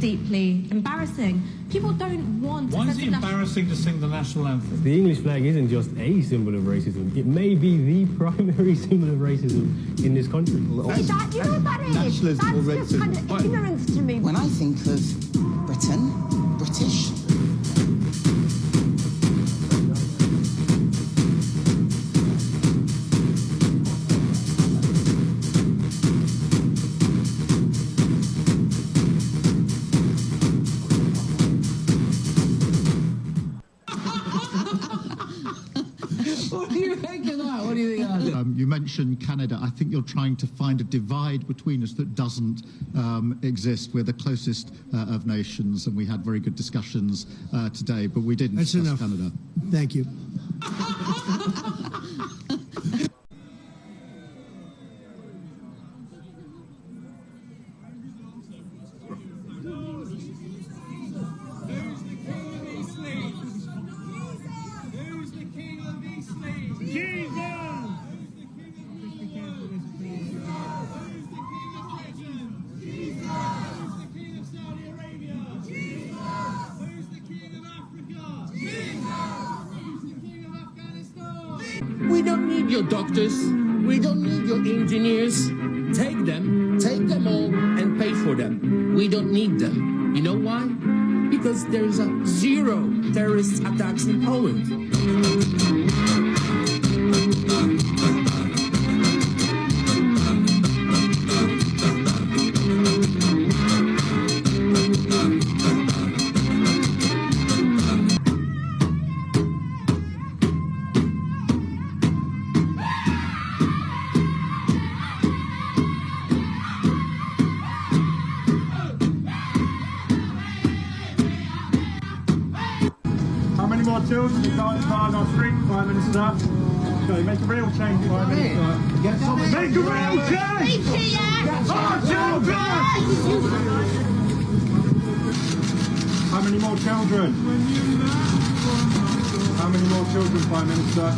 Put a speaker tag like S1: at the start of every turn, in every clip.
S1: deeply embarrassing. People don't want...
S2: Why is it embarrassing to sing the national anthem?
S3: The English flag isn't just a symbol of racism. It may be the primary symbol of racism in this country.
S4: You know what that is?
S5: Nationalism
S4: That's just kind of ignorance to me.
S6: When I think of Britain, British...
S7: What do you think of that? What do you think of that?
S5: You mentioned Canada. I think you're trying to find a divide between us that doesn't exist. We're the closest of nations, and we had very good discussions today, but we didn't discuss Canada.
S8: Thank you.
S7: We don't need your doctors. We don't need your engineers. Take them all and pay for them. We don't need them. You know why? Because there's zero terrorist attacks in Poland.
S2: Children who can't find our street, Prime Minister. Okay, make a real change, Prime Minister. Make a real change! Our children! How many more children? How many more children, Prime Minister?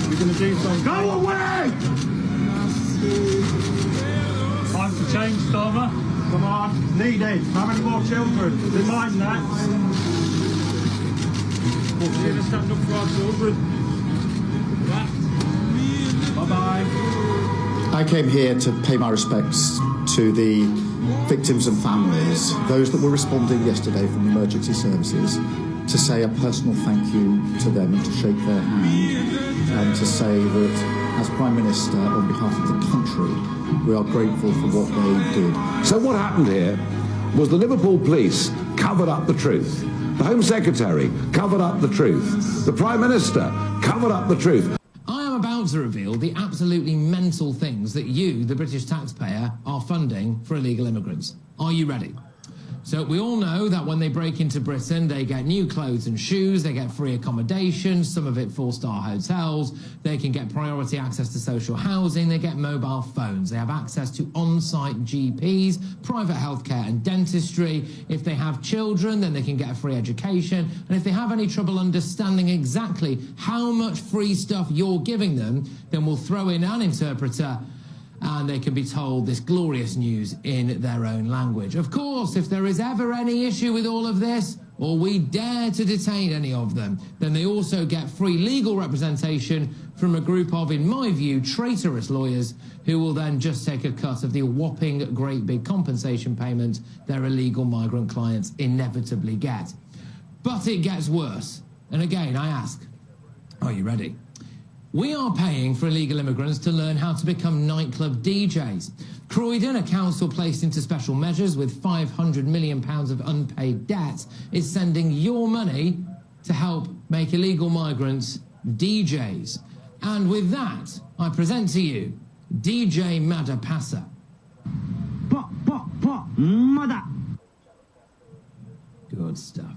S2: We're going to do something. Go away! Time to change, Starmer. Come on, needed. How many more children? Remind that. We're going to stand up for our children. Bye-bye.
S5: I came here to pay my respects to the victims and families, those that were responding yesterday from emergency services, to say a personal thank you to them and to shake their hand, and to say that as Prime Minister, on behalf of the country, we are grateful for what they did.
S9: So what happened here was the Liverpool police covered up the truth. The Home Secretary covered up the truth. The Prime Minister covered up the truth.
S7: I am about to reveal the absolutely mental things that you, the British taxpayer, are funding for illegal immigrants. Are you ready? So we all know that when they break into Britain, they get new clothes and shoes, they get free accommodation, some of it 4-star hotels, they can get priority access to social housing, they get mobile phones, they have access to on-site GPs, private healthcare and dentistry. If they have children, then they can get a free education. And if they have any trouble understanding exactly how much free stuff you're giving them, then we'll throw in an interpreter and they can be told this glorious news in their own language. Of course, if there is ever any issue with all of this, or we dare to detain any of them, then they also get free legal representation from a group of, in my view, traitorous lawyers who will then just take a cut of the whopping great big compensation payment their illegal migrant clients inevitably get. But it gets worse. And again, I ask, are you ready? We are paying for illegal immigrants to learn how to become nightclub DJs. Croydon, a council placed into special measures with £500 million of unpaid debt, is sending your money to help make illegal migrants DJs. And with that, I present to you DJ Madapasa.
S8: Mother.
S7: Good stuff.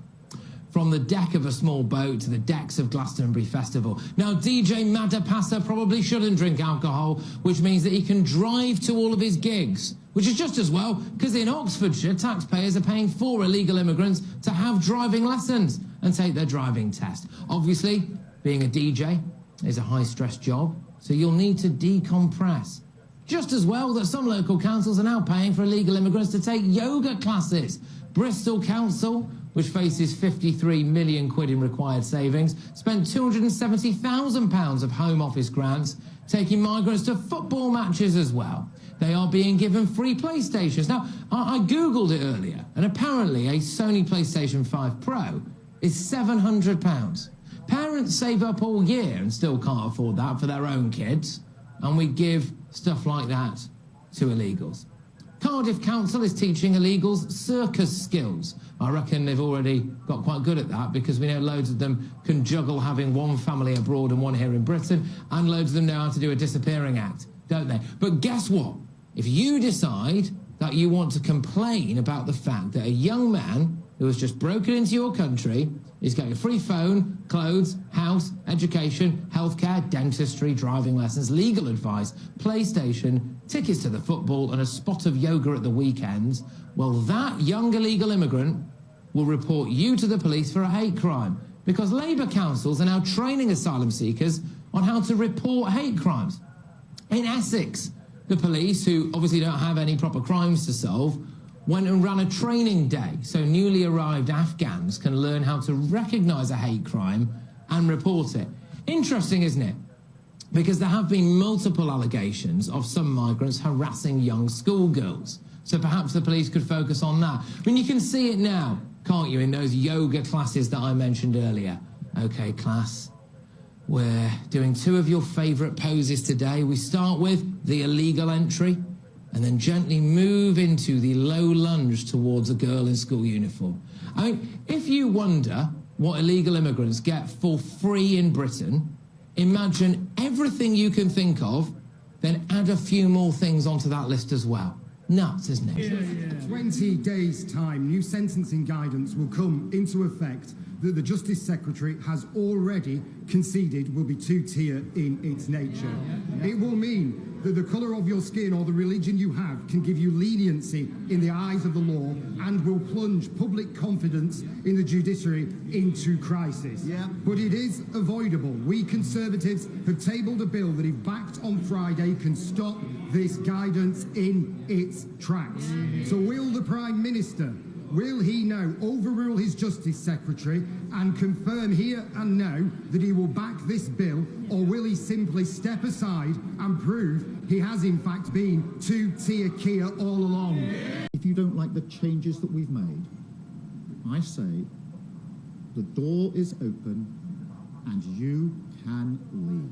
S7: From the deck of a small boat to the decks of Glastonbury Festival. Now, DJ Madapasa probably shouldn't drink alcohol, which means that he can drive to all of his gigs, which is just as well, because in Oxfordshire, taxpayers are paying for illegal immigrants to have driving lessons and take their driving test. Obviously, being a DJ is a high-stress job, so you'll need to decompress. Just as well that some local councils are now paying for illegal immigrants to take yoga classes. Bristol Council, which faces 53 million quid in required savings, spent £270,000 of Home Office grants taking migrants to football matches as well. They are being given free PlayStations. Now, I googled it earlier, and apparently a Sony PlayStation 5 Pro is £700. Parents save up all year and still can't afford that for their own kids, and we give stuff like that to illegals. Cardiff Council is teaching illegals circus skills. I reckon they've already got quite good at that because we know loads of them can juggle having one family abroad and one here in Britain, and loads of them know how to do a disappearing act, don't they? But guess what? If you decide that you want to complain about the fact that a young man who has just broken into your country is getting a free phone, clothes, house, education, healthcare, dentistry, driving lessons, legal advice, PlayStation, tickets to the football and a spot of yoga at the weekends, well, that young illegal immigrant will report you to the police for a hate crime because Labour councils are now training asylum seekers on how to report hate crimes. In Essex, the police, who obviously don't have any proper crimes to solve, went and ran a training day so newly arrived Afghans can learn how to recognise a hate crime and report it. Interesting, isn't it? Because there have been multiple allegations of some migrants harassing young schoolgirls. So perhaps the police could focus on that. I mean, you can see it now, can't you, in those yoga classes that I mentioned earlier. OK, class, we're doing 2 of your favourite poses today. We start with the illegal entry and then gently move into the low lunge towards a girl in school uniform. I mean, if you wonder what illegal immigrants get for free in Britain, imagine everything you can think of, then add a few more things onto that list as well. Nuts, isn't it?
S8: 20 days' time, new sentencing guidance will come into effect that the Justice Secretary has already conceded will be two-tier in its nature. It will mean that the colour of your skin or the religion you have can give you leniency in the eyes of the law and will plunge public confidence in the judiciary into crisis. But it is avoidable. We Conservatives have tabled a bill that, if backed on Friday, can stop this guidance in its tracks. So will the Prime Minister, will he now overrule his Justice Secretary and confirm here and now that he will back this bill, or will he simply step aside and prove he has in fact been two-tier Kia all along?
S5: If you don't like the changes that we've made, I say the door is open and you can leave.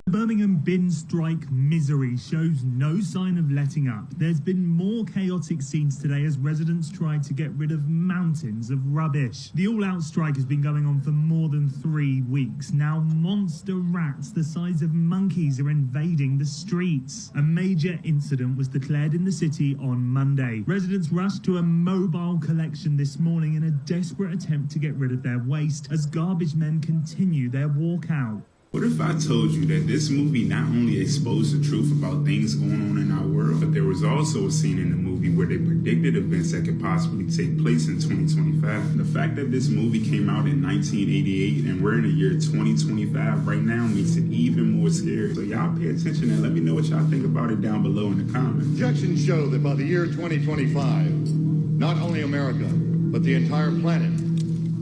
S2: The Birmingham bin strike misery shows no sign of letting up. There's been more chaotic scenes today as residents tried to get rid of mountains of rubbish. The all-out strike has been going on for more than 3 weeks. Now monster rats the size of monkeys are invading the streets. A major incident was declared in the city on Monday. Residents rushed to a mobile collection this morning in a desperate attempt to get rid of their waste as garbage men continue their walkout.
S10: What if I told you that this movie not only exposed the truth about things going on in our world, but there was also a scene in the movie where they predicted events that could possibly take place in 2025. The fact that this movie came out in 1988 and we're in the year 2025 right now makes it even more scary. So y'all pay attention and let me know what y'all think about it down below in the comments.
S11: Projections show that by the year 2025, not only America, but the entire planet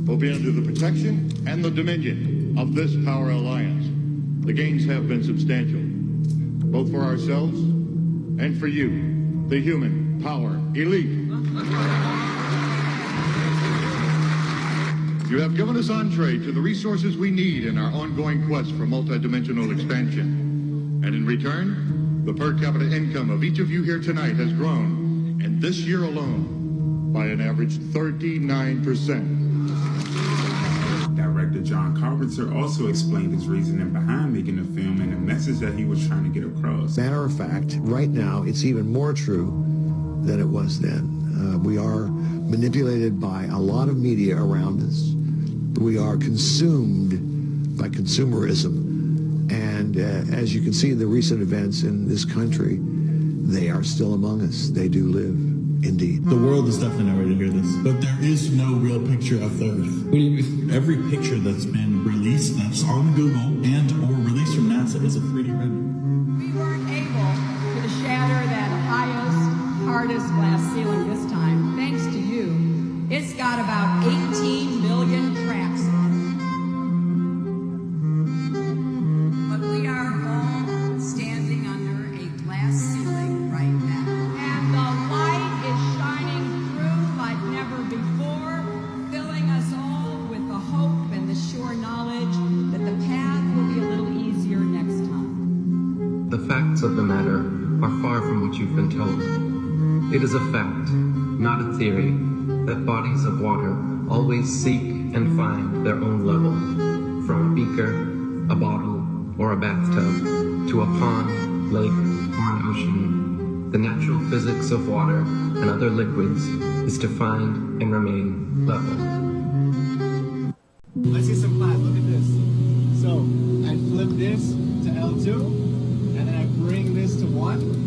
S11: will be under the protection and the dominion of this power alliance. The gains have been substantial, both for ourselves and for you, the human power elite. You have given us entree to the resources we need in our ongoing quest for multidimensional expansion. And in return, the per capita income of each of you here tonight has grown, and this year alone, by an average 39%.
S10: Director John Carpenter also explained his reasoning behind making the film and the message that he was trying to get across.
S12: Matter of fact, right now, it's even more true than it was then. We are manipulated by a lot of media around us. We are consumed by consumerism. And as you can see in the recent events in this country, they are still among us. They do live. Indeed.
S13: The world is definitely not ready to hear this, but there is no real picture of the Earth. Every picture that's been released that's on Google and or released from NASA is a 3D rendering.
S14: We weren't able for the shatter that highest, hardest glass ceiling this time, thanks to you, it's got about 18 million cracks in it. But we are all standing under a glass ceiling right now. And the light is shining through like never before, filling us all with the hope and the sure knowledge that the path will be a little easier next time.
S15: The facts of the matter are far from what you've been told. It is a fact, not a theory, that bodies of water always seek and find their own level, from a beaker, a bottle, or a bathtub, to a pond, lake, or an ocean. The natural physics of water and other liquids is to find and remain level.
S16: Let's see some class. Look at this. So I flip this to L2, and then I bring this to 1.